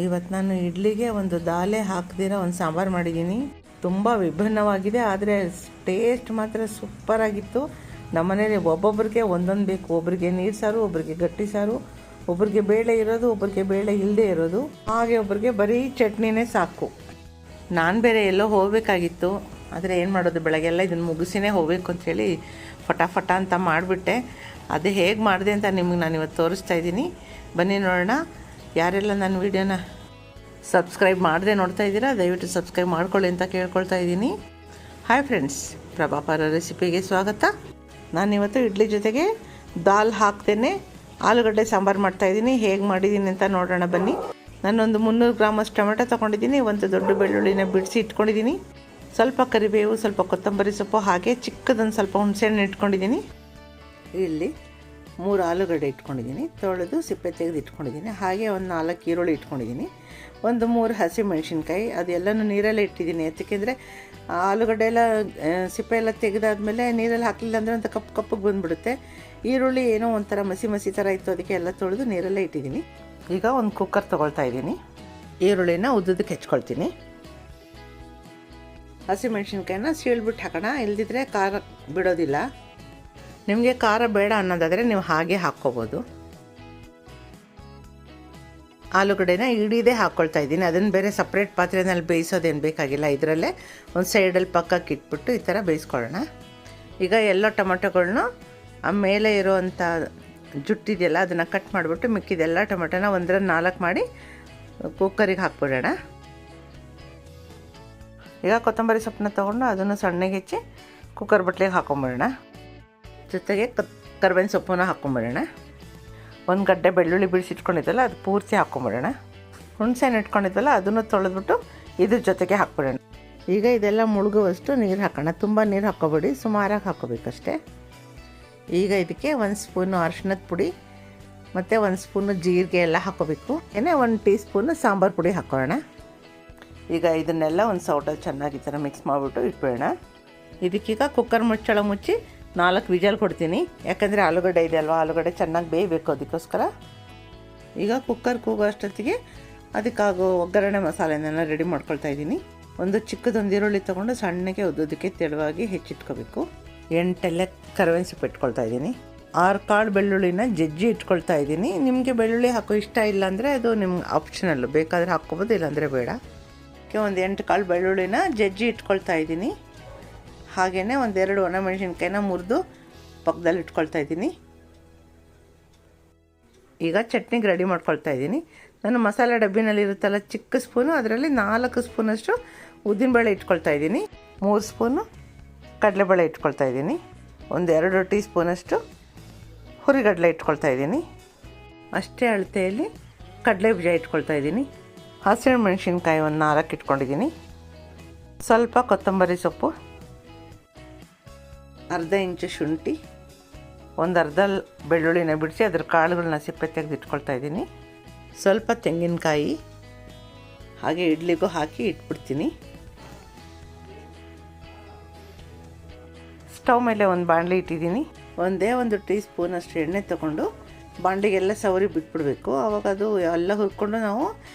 ಇವತ್ತು ನಾನು ಇಡ್ಲಿಗೆ ಒಂದು ದಾಲೆ ಹಾಕ್ದಿರ ಒಂದು ಸಾಂಬಾರು ಮಾಡಿದ್ದೀನಿ. ತುಂಬ ವಿಭಿನ್ನವಾಗಿದೆ, ಆದರೆ ಟೇಸ್ಟ್ ಮಾತ್ರ ಸೂಪರಾಗಿತ್ತು. ನಮ್ಮನೇಲಿ ಒಬ್ಬೊಬ್ರಿಗೆ ಒಂದೊಂದು ಬೇಕು. ಒಬ್ಬರಿಗೆ ನೀರು ಸಾರು, ಒಬ್ಬರಿಗೆ ಗಟ್ಟಿ ಸಾರು, ಒಬ್ಬರಿಗೆ ಬೇಳೆ ಇರೋದು, ಒಬ್ಬರಿಗೆ ಬೇಳೆ ಇಲ್ಲದೆ ಇರೋದು, ಹಾಗೆ ಒಬ್ಬರಿಗೆ ಬರೀ ಚಟ್ನಿನೇ ಸಾಕು. ನಾನು ಬೇರೆ ಎಲ್ಲೋ ಹೋಗಬೇಕಾಗಿತ್ತು, ಆದರೆ ಏನು ಮಾಡೋದು, ಬೆಳಗ್ಗೆಲ್ಲ ಇದನ್ನು ಮುಗಿಸಿನೇ ಹೋಗಬೇಕು ಅಂಥೇಳಿ ಫಟಾಫಟ ಅಂತ ಮಾಡಿಬಿಟ್ಟೆ. ಅದು ಹೇಗೆ ಮಾಡಿದೆ ಅಂತ ನಿಮಗೆ ನಾನು ಇವತ್ತು ತೋರಿಸ್ತಾ ಇದ್ದೀನಿ. ಬನ್ನಿ ನೋಡೋಣ. ಯಾರೆಲ್ಲ ನನ್ನ ವೀಡಿಯೋನ ಸಬ್ಸ್ಕ್ರೈಬ್ ಮಾಡದೆ ನೋಡ್ತಾ ಇದ್ದೀರಾ, ದಯವಿಟ್ಟು ಸಬ್ಸ್ಕ್ರೈಬ್ ಮಾಡ್ಕೊಳ್ಳಿ ಅಂತ ಕೇಳ್ಕೊಳ್ತಾ ಇದ್ದೀನಿ. ಹಾಯ್ ಫ್ರೆಂಡ್ಸ್, ಪ್ರಭಾಪರ ರೆಸಿಪಿಗೆ ಸ್ವಾಗತ. ನಾನಿವತ್ತು ಇಡ್ಲಿ ಜೊತೆಗೆ ದಾಲ್ ಹಾಕ್ತೇನೆ ಆಲೂಗಡ್ಡೆ ಸಾಂಬಾರು ಮಾಡ್ತಾಯಿದ್ದೀನಿ. ಹೇಗೆ ಮಾಡಿದ್ದೀನಿ ಅಂತ ನೋಡೋಣ ಬನ್ನಿ. ನಾನೊಂದು 300 ಗ್ರಾಮಷ್ಟು ಟೊಮೆಟೊ ತೊಗೊಂಡಿದ್ದೀನಿ. ಒಂದು ದೊಡ್ಡ ಬೆಳ್ಳುಳ್ಳಿನ ಬಿಡಿಸಿ ಇಟ್ಕೊಂಡಿದ್ದೀನಿ. ಸ್ವಲ್ಪ ಕರಿಬೇವು, ಸ್ವಲ್ಪ ಕೊತ್ತಂಬರಿ ಸೊಪ್ಪು, ಹಾಗೆ ಚಿಕ್ಕದೊಂದು ಸ್ವಲ್ಪ ಹುಣಸೆಹಣ್ಣು ಇಟ್ಕೊಂಡಿದ್ದೀನಿ. ಇಲ್ಲಿ 3 ಆಲೂಗಡ್ಡೆ ಇಟ್ಕೊಂಡಿದ್ದೀನಿ, ತೊಳೆದು ಸಿಪ್ಪೆ ತೆಗೆದು ಇಟ್ಕೊಂಡಿದ್ದೀನಿ. ಹಾಗೆ ಒಂದು 4 ಈರುಳ್ಳಿ ಇಟ್ಕೊಂಡಿದ್ದೀನಿ. ಒಂದು 3 ಹಸಿಮೆಣ್ಸಿನ್ಕಾಯಿ, ಅದೆಲ್ಲನೂ ನೀರಲ್ಲೇ ಇಟ್ಟಿದ್ದೀನಿ. ಯಾಕೆಂದರೆ ಆಲೂಗಡ್ಡೆ ಎಲ್ಲ ಸಿಪ್ಪೆ ಎಲ್ಲ ತೆಗೆದಾದ್ಮೇಲೆ ನೀರಲ್ಲಿ ಹಾಕಲಿಲ್ಲ ಅಂದರೆ ಅಂತ ಕಪ್ಪಗೆ ಬಂದುಬಿಡುತ್ತೆ. ಈರುಳ್ಳಿ ಏನೋ ಒಂಥರ ಮಸಿ ಥರ ಇತ್ತು, ಅದಕ್ಕೆ ಎಲ್ಲ ತೊಳೆದು ನೀರಲ್ಲೇ ಇಟ್ಟಿದ್ದೀನಿ. ಈಗ ಒಂದು ಕುಕ್ಕರ್ ತೊಗೊಳ್ತಾ ಇದ್ದೀನಿ. ಈರುಳ್ಳಿನ ಉದ್ದಕ್ಕೆ ಹೆಚ್ಕೊಳ್ತೀನಿ. ಹಸಿಮೆಣ್ಸಿನ್ಕಾಯಿನ ಸೀಳ್ಬಿಟ್ಟು ಹಾಕೋಣ, ಇಲ್ದಿದ್ರೆ ಖಾರ ಬಿಡೋದಿಲ್ಲ. ನಿಮಗೆ ಖಾರ ಬೇಡ ಅನ್ನೋದಾದರೆ ನೀವು ಹಾಗೆ ಹಾಕ್ಕೋಬೋದು. ಆಲೂಗಡ್ಡೆನ ಇಡೀದೇ ಹಾಕ್ಕೊಳ್ತಾ ಇದ್ದೀನಿ. ಅದನ್ನು ಬೇರೆ ಸಪ್ರೇಟ್ ಪಾತ್ರೆಯಲ್ಲಿ ಬೇಯಿಸೋದೇನು ಬೇಕಾಗಿಲ್ಲ. ಇದರಲ್ಲೇ ಒಂದು ಸೈಡಲ್ಲಿ ಪಕ್ಕಕ್ಕೆ ಇಟ್ಬಿಟ್ಟು ಈ ಥರ ಬೇಯಿಸ್ಕೊಳ್ಳೋಣ. ಈಗ ಎಲ್ಲ ಟೊಮೆಟೊಗಳನ್ನ ಆ ಮೇಲೆ ಇರೋವಂಥ ಜುಟ್ಟಿದೆಯಲ್ಲ ಅದನ್ನು ಕಟ್ ಮಾಡಿಬಿಟ್ಟು ಮಿಕ್ಕಿದೆಲ್ಲ ಟೊಮೆಟೊನ 1/4 ಮಾಡಿ ಕುಕ್ಕರಿಗೆ ಹಾಕ್ಬಿಡೋಣ. ಈಗ ಕೊತ್ತಂಬರಿ ಸೊಪ್ಪನ್ನ ತೊಗೊಂಡು ಅದನ್ನು ಸಣ್ಣಗೆ ಹೆಚ್ಚಿ ಕುಕ್ಕರ್ ಬಟ್ಲಿಗೆ ಹಾಕ್ಕೊಂಬಿಡೋಣ. ಜೊತೆಗೆ ಕರ್ಬೇವಿನ ಸೊಪ್ಪನ್ನ ಹಾಕ್ಕೊಂಬಿಡೋಣ. ಒಂದು ಗಡ್ಡೆ ಬೆಳ್ಳುಳ್ಳಿ ಬಿಡಿಸಿಟ್ಕೊಂಡಿದ್ದಲ್ಲ ಅದು ಪೂರ್ತಿ ಹಾಕ್ಕೊಂಬಿಡೋಣ. ಹುಣಸೆಹಣ್ಣು ಇಟ್ಕೊಂಡಿದ್ದಲ್ಲ ಅದನ್ನು ತೊಳೆದ್ಬಿಟ್ಟು ಇದ್ರ ಜೊತೆಗೆ ಹಾಕ್ಬಿಡೋಣ. ಈಗ ಇದೆಲ್ಲ ಮುಳುಗುವಷ್ಟು ನೀರು ಹಾಕೋಣ. ತುಂಬ ನೀರು ಹಾಕ್ಕೊಬೇಡಿ, ಸುಮಾರಾಗಿ ಹಾಕ್ಕೋಬೇಕಷ್ಟೆ. ಈಗ ಇದಕ್ಕೆ 1 ಸ್ಪೂನು ಅರಿಶಿಣದ ಪುಡಿ ಮತ್ತು 1 ಸ್ಪೂನು ಜೀರಿಗೆ ಎಲ್ಲ ಹಾಕ್ಕೋಬೇಕು. 1 ಟೀ ಸ್ಪೂನು ಸಾಂಬಾರು ಪುಡಿ ಹಾಕೋಣ. ಈಗ ಇದನ್ನೆಲ್ಲ ಒಂದು ಸೌಟಲ್ಲಿ ಚೆನ್ನಾಗಿ ಈ ಥರ ಮಿಕ್ಸ್ ಮಾಡಿಬಿಟ್ಟು ಇಟ್ಬಿಡೋಣ. ಇದಕ್ಕೀಗ ಕುಕ್ಕರ್ ಮುಚ್ಚಳ ಮುಚ್ಚಿ 4 ವಿಜಲ್ ಕೊಡ್ತೀನಿ. ಯಾಕಂದರೆ ಆಲೂಗಡ್ಡೆ ಇದೆ ಅಲ್ವಾ, ಆಲೂಗಡ್ಡೆ ಚೆನ್ನಾಗಿ ಬೇಯಬೇಕು, ಅದಕ್ಕೋಸ್ಕರ. ಈಗ ಕುಕ್ಕರ್ ಕೂಗೋ ಅಷ್ಟೊತ್ತಿಗೆ ಅದಕ್ಕಾಗೋ ಒಗ್ಗರಣೆ ಮಸಾಲೆನೆಲ್ಲ ರೆಡಿ ಮಾಡ್ಕೊಳ್ತಾ ಇದ್ದೀನಿ. ಒಂದು ಚಿಕ್ಕದೊಂದು ಈರುಳ್ಳಿ ತೊಗೊಂಡು ಸಣ್ಣಗೆ ಉದ್ದಕ್ಕೆ ತೆಳುವಾಗಿ ಹೆಚ್ಚಿಟ್ಕೋಬೇಕು. 8 ಎಲೆ ಕರಿಬೇವಿನ ಸೊಪ್ಪು ಇಟ್ಕೊಳ್ತಾ ಇದ್ದೀನಿ. 6 ಕಾಳು ಬೆಳ್ಳುಳ್ಳಿನ ಜಜ್ಜಿ ಇಟ್ಕೊಳ್ತಾ ಇದ್ದೀನಿ. ನಿಮಗೆ ಬೆಳ್ಳುಳ್ಳಿ ಹಾಕೋ ಇಷ್ಟ ಇಲ್ಲ ಅಂದರೆ ಅದು ನಿಮ್ಗೆ ಆಪ್ಷನಲ್ಲು, ಬೇಕಾದರೆ ಹಾಕ್ಕೊಬೋದು, ಇಲ್ಲಾಂದರೆ ಬೇಡ. ಒಂದು 8 ಕಾಳು ಬೆಳ್ಳುಳ್ಳಿನ ಜಜ್ಜಿ ಇಟ್ಕೊಳ್ತಾ ಇದ್ದೀನಿ. ಹಾಗೆಯೇ 1-2 ಒಣಮೆಣಸಿನ್ಕಾಯಿನ ಮುರಿದು ಪಕ್ಕದಲ್ಲಿ ಇಟ್ಕೊಳ್ತಾ ಇದ್ದೀನಿ. ಈಗ ಚಟ್ನಿಗೆ ರೆಡಿ ಮಾಡ್ಕೊಳ್ತಾ ಇದ್ದೀನಿ. ನಾನು ಮಸಾಲೆ ಡಬ್ಬಿನಲ್ಲಿ ಇರುತ್ತಲ್ಲ ಚಿಕ್ಕ ಸ್ಪೂನು, ಅದರಲ್ಲಿ 4 ಸ್ಪೂನಷ್ಟು ಉದ್ದಿನಬೇಳೆ ಇಟ್ಕೊಳ್ತಾ ಇದ್ದೀನಿ. 3 ಸ್ಪೂನು ಕಡಲೆಬೇಳೆ ಇಟ್ಕೊಳ್ತಾ ಇದ್ದೀನಿ. 1-2 ಟೀ ಸ್ಪೂನಷ್ಟು ಹುರಿಗಡಲೆ ಇಟ್ಕೊಳ್ತಾ ಇದ್ದೀನಿ. ಅಷ್ಟೇ ಅಳತೆಯಲ್ಲಿ ಕಡಲೆ ಬೀಜ ಇಟ್ಕೊಳ್ತಾ ಇದ್ದೀನಿ. ಹಸಿರು ಮೆಣಸಿನ್ಕಾಯಿ 4 ಇಟ್ಕೊಂಡಿದ್ದೀನಿ. ಸ್ವಲ್ಪ ಕೊತ್ತಂಬರಿ ಸೊಪ್ಪು, ಅರ್ಧ ಇಂಚು ಶುಂಠಿ, ಒಂದು ಅರ್ಧ ಬೆಳ್ಳುಳ್ಳಿನ ಬಿಡಿಸಿ ಅದರ ಕಾಳುಗಳನ್ನ ಸಿಪ್ಪೆ ತೆಗೆದು ಇಟ್ಕೊಳ್ತಾ ಇದ್ದೀನಿ. ಸ್ವಲ್ಪ ತೆಂಗಿನಕಾಯಿ, ಹಾಗೆ ಇಡ್ಲಿಗೂ ಹಾಕಿ ಇಟ್ಬಿಡ್ತೀನಿ. ಸ್ಟವ್ ಮೇಲೆ ಒಂದು ಬಾಣಲಿ ಇಟ್ಟಿದ್ದೀನಿ. 1 ಟೀ ಸ್ಪೂನಷ್ಟು ಎಣ್ಣೆ ತೊಗೊಂಡು ಬಾಣಲಿಗೆಲ್ಲ ಸವರಿ ಬಿಟ್ಬಿಡಬೇಕು. ಆವಾಗ ಅದು ಎಲ್ಲ ಹುರ್ಕೊಂಡು ನಾವು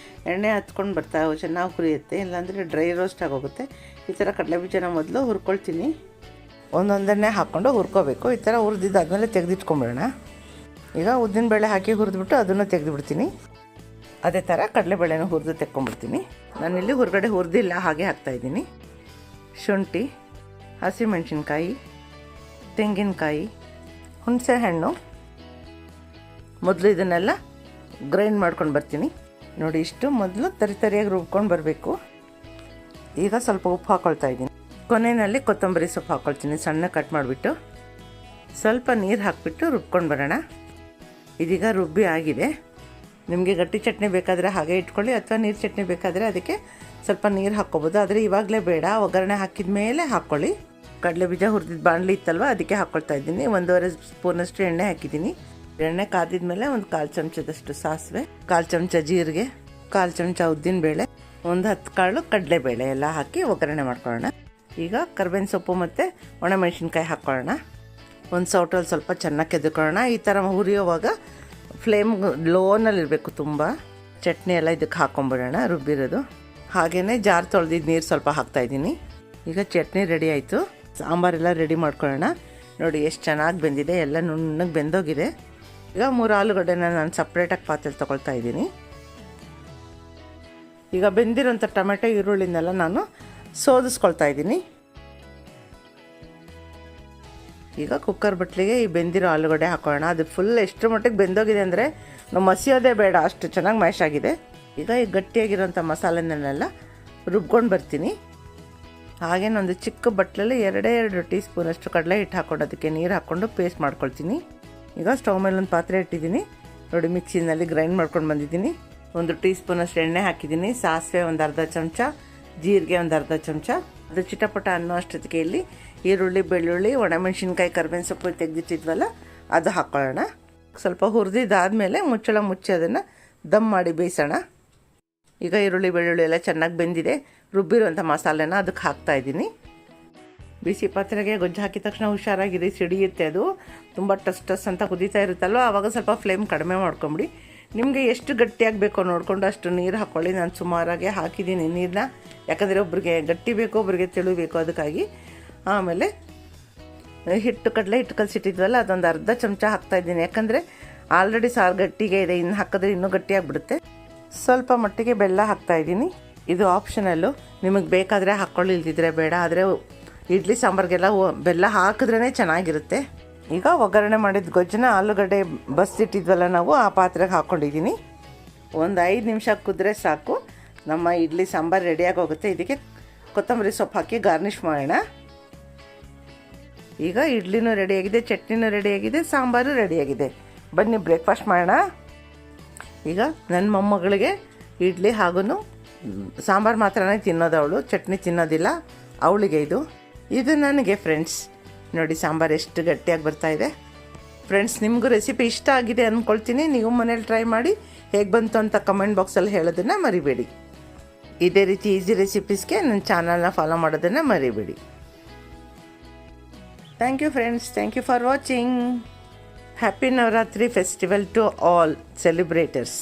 ಎಣ್ಣೆ ಹತ್ಕೊಂಡು ಬರ್ತಾವೆ, ಚೆನ್ನಾಗಿ ಹುರಿಯುತ್ತೆ. ಇಲ್ಲಾಂದರೆ ಡ್ರೈ ರೋಸ್ಟ್ ಆಗೋಗುತ್ತೆ. ಈ ಥರ ಕಡಲೆಬೀಜನ ಮೊದಲು ಹುರ್ಕೊಳ್ತೀನಿ. ಒಂದೊಂದನ್ನೇ ಹಾಕ್ಕೊಂಡು ಹುರ್ಕೋಬೇಕು. ಈ ಥರ ಹುರಿದಿದ್ದಾದಮೇಲೆ ತೆಗೆದಿಟ್ಕೊಂಬಿಡೋಣ. ಈಗ ಉದ್ದಿನಬೇಳೆ ಹಾಕಿ ಹುರಿದ್ಬಿಟ್ಟು ಅದನ್ನು ತೆಗೆದುಬಿಡ್ತೀನಿ. ಅದೇ ಥರ ಕಡಲೆಬೇಳೆನೂ ಹುರಿದು ತೆಕ್ಕೊಂಬಿಡ್ತೀನಿ. ನಾನಿಲ್ಲಿ ಹೊರಗಡೆ ಹುರಿದಿಲ್ಲ, ಹಾಗೆ ಹಾಕ್ತಾಯಿದ್ದೀನಿ. ಶುಂಠಿ, ಹಸಿಮೆಣಸಿನ್ಕಾಯಿ, ತೆಂಗಿನಕಾಯಿ, ಹುಣಸೆಹಣ್ಣು, ಮೊದಲು ಇದನ್ನೆಲ್ಲ ಗ್ರೈಂಡ್ ಮಾಡ್ಕೊಂಡು ಬರ್ತೀನಿ. ನೋಡಿ, ಇಷ್ಟು ಮೊದಲು ತರಿಯಾಗಿ ರುಬ್ಕೊಂಡು ಬರಬೇಕು. ಈಗ ಸ್ವಲ್ಪ ಉಪ್ಪು ಹಾಕ್ಕೊಳ್ತಾ ಇದ್ದೀನಿ. ಕೊನೆಯಲ್ಲಿ ಕೊತ್ತಂಬರಿ ಸೊಪ್ಪು ಹಾಕ್ಕೊಳ್ತೀನಿ, ಸಣ್ಣ ಕಟ್ ಮಾಡಿಬಿಟ್ಟು. ಸ್ವಲ್ಪ ನೀರು ಹಾಕಿಬಿಟ್ಟು ರುಬ್ಕೊಂಡು ಬರೋಣ. ಇದೀಗ ರುಬ್ಬಿ ಆಗಿದೆ. ನಿಮಗೆ ಗಟ್ಟಿ ಚಟ್ನಿ ಬೇಕಾದರೆ ಹಾಗೆ ಇಟ್ಕೊಳ್ಳಿ, ಅಥವಾ ನೀರು ಚಟ್ನಿ ಬೇಕಾದರೆ ಅದಕ್ಕೆ ಸ್ವಲ್ಪ ನೀರು ಹಾಕ್ಕೊಬೋದು. ಆದರೆ ಇವಾಗಲೇ ಬೇಡ, ಒಗ್ಗರಣೆ ಹಾಕಿದ ಮೇಲೆ ಹಾಕ್ಕೊಳ್ಳಿ. ಕಡಲೆ ಬೀಜ ಹುರಿದಿದ್ದು ಬಾಣಲಿ ಇತ್ತಲ್ವ, ಅದಕ್ಕೆ ಹಾಕ್ಕೊಳ್ತಾ ಇದ್ದೀನಿ. 1.5 ಸ್ಪೂನಷ್ಟು ಎಣ್ಣೆ ಹಾಕಿದ್ದೀನಿ. ಎಣ್ಣೆ ಕಾದಿದ ಮೇಲೆ 1/4 ಚಮಚದಷ್ಟು ಸಾಸಿವೆ, 1/4 ಚಮಚ ಜೀರಿಗೆ, 1/4 ಚಮಚ ಉದ್ದಿನಬೇಳೆ, 10 ಕಾಳು ಕಡಲೆಬೇಳೆ ಎಲ್ಲ ಹಾಕಿ ಒಗ್ಗರಣೆ ಮಾಡ್ಕೊಳ್ಳೋಣ. ಈಗ ಕರ್ಬೇವಿನ ಸೊಪ್ಪು ಮತ್ತು ಒಣಮೆಣಸಿನ್ಕಾಯಿ ಹಾಕ್ಕೊಳ್ಳೋಣ. ಒಂದು ಸೌಟಲ್ಲಿ ಸ್ವಲ್ಪ ಚೆನ್ನಾಗಿ ಕೆದ್ಕೊಳ್ಳೋಣ. ಈ ಥರ ಹುರಿಯೋವಾಗ ಫ್ಲೇಮ್ ಲೋನಲ್ಲಿರಬೇಕು, ತುಂಬ ಚಟ್ನಿ ಎಲ್ಲ ಇದಕ್ಕೆ ಹಾಕ್ಕೊಂಬಿಡೋಣ ರುಬ್ಬಿರೋದು. ಹಾಗೆಯೇ ಜಾರ್ ತೊಳೆದಿದ್ದು ನೀರು ಸ್ವಲ್ಪ ಹಾಕ್ತಾಯಿದ್ದೀನಿ. ಈಗ ಚಟ್ನಿ ರೆಡಿ ಆಯಿತು. ಸಾಂಬಾರೆಲ್ಲ ರೆಡಿ ಮಾಡ್ಕೊಳ್ಳೋಣ. ನೋಡಿ ಎಷ್ಟು ಚೆನ್ನಾಗಿ ಬೆಂದಿದೆ, ಎಲ್ಲ ನುಣ್ಣಗೆ ಬೆಂದೋಗಿದೆ. ಈಗ 3 ಆಲೂಗಡ್ಡೆನ ನಾನು ಸಪ್ರೇಟಾಗಿ ಪಾತ್ರೆಲಿ ತೊಗೊಳ್ತಾ ಇದ್ದೀನಿ. ಈಗ ಬೆಂದಿರೋಂಥ ಟೊಮೆಟೊ ಈರುಳ್ಳಿನೆಲ್ಲ ನಾನು ಸೋದಿಸ್ಕೊಳ್ತಾ ಇದ್ದೀನಿ. ಈಗ ಕುಕ್ಕರ್ ಬಟ್ಲಿಗೆ ಈ ಬೆಂದಿರೋ ಆಲೂಗಡ್ಡೆ ಹಾಕೊಳ್ಳೋಣ. ಅದು ಫುಲ್ ಎಷ್ಟು ಮಟ್ಟಿಗೆ ಬೆಂದೋಗಿದೆ ಅಂದರೆ ನಾವು ಮಸಿಯೋದೇ ಬೇಡ, ಅಷ್ಟು ಚೆನ್ನಾಗಿ ಮ್ಯಾಶ್ ಆಗಿದೆ. ಈಗ ಈ ಗಟ್ಟಿಯಾಗಿರೋಂಥ ಮಸಾಲೆನೆಲ್ಲ ರುಬ್ಕೊಂಡು ಬರ್ತೀನಿ. ಹಾಗೇನು ಒಂದು ಚಿಕ್ಕ ಬಟ್ಲಲ್ಲಿ 2 ಟೀ ಸ್ಪೂನಷ್ಟು ಕಡಲೆ ಹಿಟ್ಟು ಹಾಕ್ಕೊಂಡು ಅದಕ್ಕೆ ನೀರು ಹಾಕ್ಕೊಂಡು ಪೇಸ್ಟ್ ಮಾಡ್ಕೊಳ್ತೀನಿ. ಈಗ ಸ್ಟವ್ ಮೇಲೆ ಒಂದು ಪಾತ್ರೆ ಇಟ್ಟಿದ್ದೀನಿ. ನೋಡಿ ಮಿಕ್ಸಿನಲ್ಲಿ ಗ್ರೈಂಡ್ ಮಾಡ್ಕೊಂಡು ಬಂದಿದ್ದೀನಿ. 1 ಟೀ ಸ್ಪೂನಷ್ಟು ಎಣ್ಣೆ ಹಾಕಿದ್ದೀನಿ. ಸಾಸಿವೆ ಒಂದು ಅರ್ಧ ಚಮಚ, ಜೀರಿಗೆ ಒಂದು ಅರ್ಧ ಚಮಚ. ಅದು ಚಿಟಪಟ ಅನ್ನೋ ಅಷ್ಟೊತ್ತಿಗೆ ಇಲ್ಲಿ ಈರುಳ್ಳಿ, ಬೆಳ್ಳುಳ್ಳಿ, ಒಣಮೆಣಸಿನ್ಕಾಯಿ, ಕರ್ಬೇವಿನ ಸೊಪ್ಪು ತೆಗೆದಿಟ್ಟಿದ್ವಲ್ಲ ಅದು ಹಾಕ್ಕೊಳ್ಳೋಣ. ಸ್ವಲ್ಪ ಹುರಿದಿದ್ದಾದಮೇಲೆ ಮುಚ್ಚಳ ಮುಚ್ಚಿ ಅದನ್ನು ದಮ್ ಮಾಡಿ ಬೇಯಿಸೋಣ. ಈಗ ಈರುಳ್ಳಿ, ಬೆಳ್ಳುಳ್ಳಿ ಎಲ್ಲ ಚೆನ್ನಾಗಿ ಬೆಂದಿದೆ. ರುಬ್ಬಿರುವಂಥ ಮಸಾಲೆನ ಅದಕ್ಕೆ ಹಾಕ್ತಾಯಿದ್ದೀನಿ. ಬಿಸಿ ಪಾತ್ರೆಗೆ ಗೊಜ್ಜು ಹಾಕಿದ ತಕ್ಷಣ ಹುಷಾರಾಗಿರಿ, ಸಿಡಿಯುತ್ತೆ. ಅದು ತುಂಬ ಟಸ್ ಅಂತ ಕುದೀತಾ ಇರುತ್ತಲ್ವ, ಆವಾಗ ಸ್ವಲ್ಪ ಫ್ಲೇಮ್ ಕಡಿಮೆ ಮಾಡ್ಕೊಂಬಿಡಿ. ನಿಮಗೆ ಎಷ್ಟು ಗಟ್ಟಿಯಾಗಿ ಬೇಕೋ ನೋಡಿಕೊಂಡು ಅಷ್ಟು ನೀರು ಹಾಕ್ಕೊಳ್ಳಿ. ನಾನು ಸುಮಾರಾಗೆ ಹಾಕಿದ್ದೀನಿ ನೀರನ್ನ, ಯಾಕಂದರೆ ಒಬ್ರಿಗೆ ಗಟ್ಟಿ ಬೇಕು, ಒಬ್ರಿಗೆ ತೆಳು ಬೇಕು, ಅದಕ್ಕಾಗಿ. ಆಮೇಲೆ ಕಡಲೆ ಹಿಟ್ಟು ಕಲಸಿಟ್ಟಿದ್ವಲ್ಲ ಅದೊಂದು ಅರ್ಧ ಚಮಚ ಹಾಕ್ತಾಯಿದ್ದೀನಿ. ಯಾಕಂದರೆ ಆಲ್ರೆಡಿ ಸಾರು ಗಟ್ಟಿಗೆ ಇದೆ, ಇನ್ನು ಹಾಕಿದ್ರೆ ಇನ್ನೂ ಗಟ್ಟಿಯಾಗಿಬಿಡುತ್ತೆ. ಸ್ವಲ್ಪ ಮಟ್ಟಿಗೆ ಬೆಲ್ಲ ಹಾಕ್ತಾಯಿದ್ದೀನಿ. ಇದು ಆಪ್ಷನಲ್ಲು, ನಿಮಗೆ ಬೇಕಾದರೆ ಹಾಕ್ಕೊಳ್ಳಿ, ಇಲ್ದಿದ್ರೆ ಬೇಡ. ಆದರೆ ಇಡ್ಲಿ ಸಾಂಬಾರಿಗೆಲ್ಲ ಬೆಲ್ಲ ಹಾಕಿದ್ರೇ ಚೆನ್ನಾಗಿರುತ್ತೆ. ಈಗ ಒಗ್ಗರಣೆ ಮಾಡಿದ ಗೊಜ್ಜನ್ನ ಆಲೂಗಡ್ಡೆ ಬಸ್ದಿಟ್ಟಿದ್ವಲ್ಲ ನಾವು ಆ ಪಾತ್ರೆಗೆ ಹಾಕ್ಕೊಂಡಿದ್ದೀನಿ. ಒಂದು 5 ನಿಮಿಷ ಕುದ್ರೆ ಸಾಕು, ನಮ್ಮ ಇಡ್ಲಿ ಸಾಂಬಾರು ರೆಡಿಯಾಗಿ ಹೋಗುತ್ತೆ. ಇದಕ್ಕೆ ಕೊತ್ತಂಬರಿ ಸೊಪ್ಪು ಹಾಕಿ ಗಾರ್ನಿಷ್ ಮಾಡೋಣ. ಈಗ ಇಡ್ಲಿನೂ ರೆಡಿಯಾಗಿದೆ, ಚಟ್ನಿನೂ ರೆಡಿಯಾಗಿದೆ, ಸಾಂಬಾರು ರೆಡಿಯಾಗಿದೆ. ಬನ್ನಿ ಬ್ರೇಕ್ಫಾಸ್ಟ್ ಮಾಡೋಣ. ಈಗ ನನ್ನ ಮೊಮ್ಮಗಳಿಗೆ ಇಡ್ಲಿ ಹಾಗೂ ಸಾಂಬಾರು ಮಾತ್ರನೇ ತಿನ್ನೋದು, ಅವಳು ಚಟ್ನಿ ತಿನ್ನೋದಿಲ್ಲ ಅವಳಿಗೆ. ಇದು ನನಗೆ ಫ್ರೆಂಡ್ಸ್. ನೋಡಿ ಸಾಂಬಾರು ಎಷ್ಟು ಗಟ್ಟಿಯಾಗಿ ಬರ್ತಾಯಿದೆ. ಫ್ರೆಂಡ್ಸ್, ನಿಮಗೂ ರೆಸಿಪಿ ಇಷ್ಟ ಆಗಿದೆ ಅಂದ್ಕೊಳ್ತೀನಿ. ನೀವು ಮನೇಲಿ ಟ್ರೈ ಮಾಡಿ ಹೇಗೆ ಬಂತು ಅಂತ ಕಮೆಂಟ್ ಬಾಕ್ಸಲ್ಲಿ ಹೇಳೋದನ್ನು ಮರಿಬೇಡಿ. ಇದೇ ರೀತಿ ಈಸಿ ರೆಸಿಪೀಸ್ಗೆ ನನ್ನ ಚಾನಲ್ನ ಫಾಲೋ ಮಾಡೋದನ್ನು ಮರಿಬೇಡಿ. Thank you friends, thank you for watching. Happy Navratri festival to all ಸೆಲಿಬ್ರೇಟರ್ಸ್.